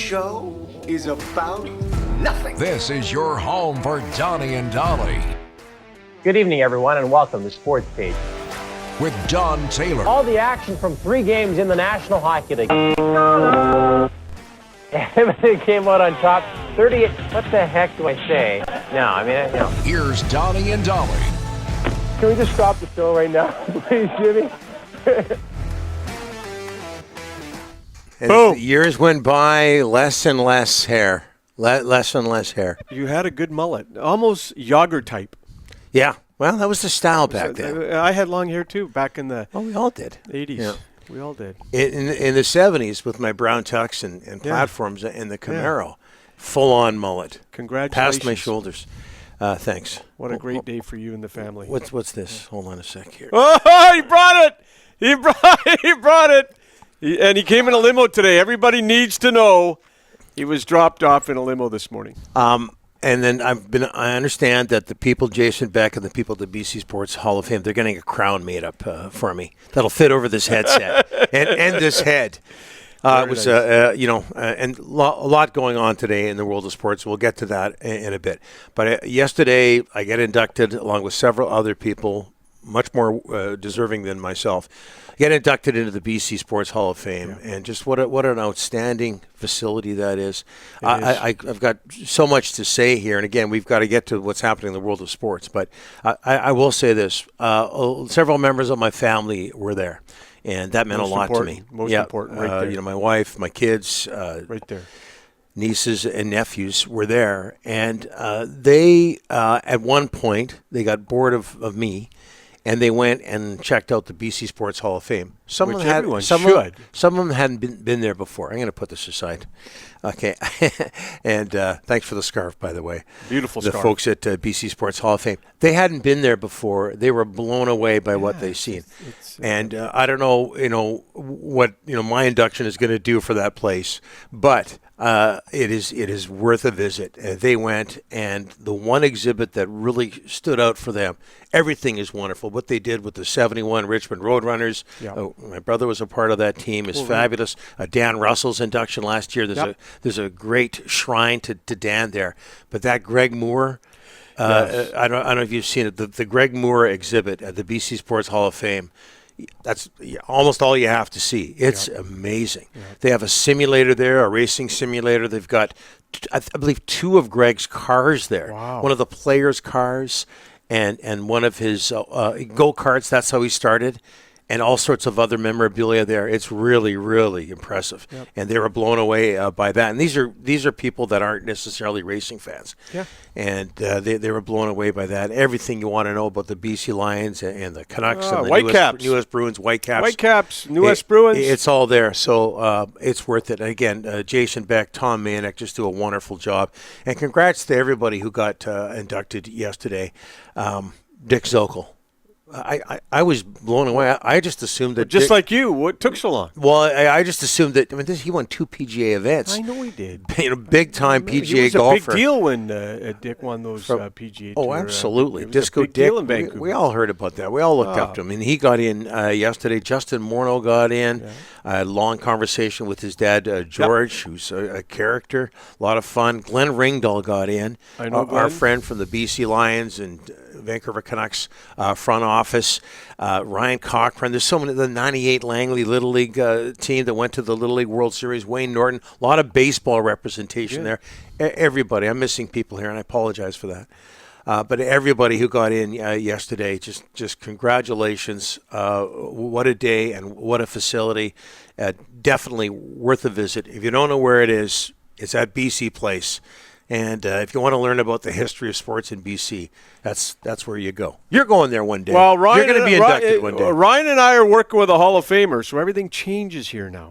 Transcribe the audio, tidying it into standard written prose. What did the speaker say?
show is about nothing. This is your home for Donnie and Dolly. Good evening, everyone, and welcome to Sports Page. With Don Taylor. All the action from 3 games in the National Hockey League. Everything came out on top. 38. What the heck do I say? No, I mean, you know. Here's Donnie and Dolly. Can we just stop the show right now, please, Jimmy? And as the years went by, less and less hair. Less and less hair. You had a good mullet, almost Yager type. Yeah. Well, that was the style back then. I had long hair too back in the we all did. 80s. Yeah. We all did. In the 70s with my brown tux and platforms in the Camaro, full-on mullet. Congratulations. Past my shoulders. Thanks. What a great day for you and the family. What's this? Hold on a sec here. Oh, he brought it. He brought it. And he came in a limo today. Everybody needs to know he was dropped off in a limo this morning. And then I understand that the people, Jason Beck and the people at the BC Sports Hall of Fame, they're getting a crown made up for me that'll fit over this headset and this head. It was, and a lot going on today in the world of sports. We'll get to that in a bit. But yesterday, I get inducted along with several other people, much more deserving than myself, get inducted into the BC Sports Hall of Fame, and just what an outstanding facility that is. I've got so much to say here, and again, we've got to get to what's happening in the world of sports. But I will say this: several members of my family were there, and that meant a lot to me. Most important, right there. My wife, my kids, right there. Nieces and nephews were there, and they at one point they got bored of me. And they went and checked out the BC Sports Hall of Fame. Some of them hadn't been there before. I'm going to put this aside. Okay. And thanks for the scarf, by the way. Beautiful scarf. The folks at BC Sports Hall of Fame. They hadn't been there before. They were blown away by what they've seen. And I don't know, what my induction is going to do for that place, but it is worth a visit. They went, and the one exhibit that really stood out for them, everything is wonderful. What they did with the 71 Richmond Roadrunners, my brother was a part of that team, is fabulous. Dan Russell's induction last year, there's a great shrine to Dan there. But that Greg Moore, I don't know if you've seen it, the Greg Moore exhibit at the BC Sports Hall of Fame, that's almost all you have to see. It's amazing. They have a simulator there, a racing simulator. They've got, I believe, 2 of Greg's cars there. Wow. One of the players' cars and one of his go-karts. That's how he started. And all sorts of other memorabilia there. It's really, really impressive. And they were blown away by that. And these are people that aren't necessarily racing fans. Yeah. And they were blown away by that. Everything you want to know about the BC Lions and the Canucks and the Whitecaps, Bruins, Whitecaps, West Bruins. It's all there. So it's worth it. And again, Jason Beck, Tom Manek just do a wonderful job. And congrats to everybody who got inducted yesterday. Dick Zokel. I was blown away. I just assumed that just like you, what took so long? Well, I just assumed that. He won 2 PGA events. I know he did. Big time PGA golfer. It was a big deal when Dick won those PGA. Oh, absolutely. Disco Dick. We all heard about that. We all looked up to him, and he got in yesterday. Justin Morneau got in. I had a long conversation with his dad, George, who's a character. A lot of fun. Glenn Ringdahl got in. I know our friend from the BC Lions and Vancouver Canucks front office. Ryan Cochran. There's so many. The 98 Langley Little League team that went to the Little League World Series. Wayne Norton. A lot of baseball representation there. Everybody. I'm missing people here, and I apologize for that. But everybody who got in yesterday, just congratulations. What a day and what a facility. Definitely worth a visit. If you don't know where it is, it's at BC Place. And if you want to learn about the history of sports in BC, that's where you go. You're going there one day. Well, Ryan, you're going to be inducted one day. Ryan and I are working with a Hall of Famer, so everything changes here now.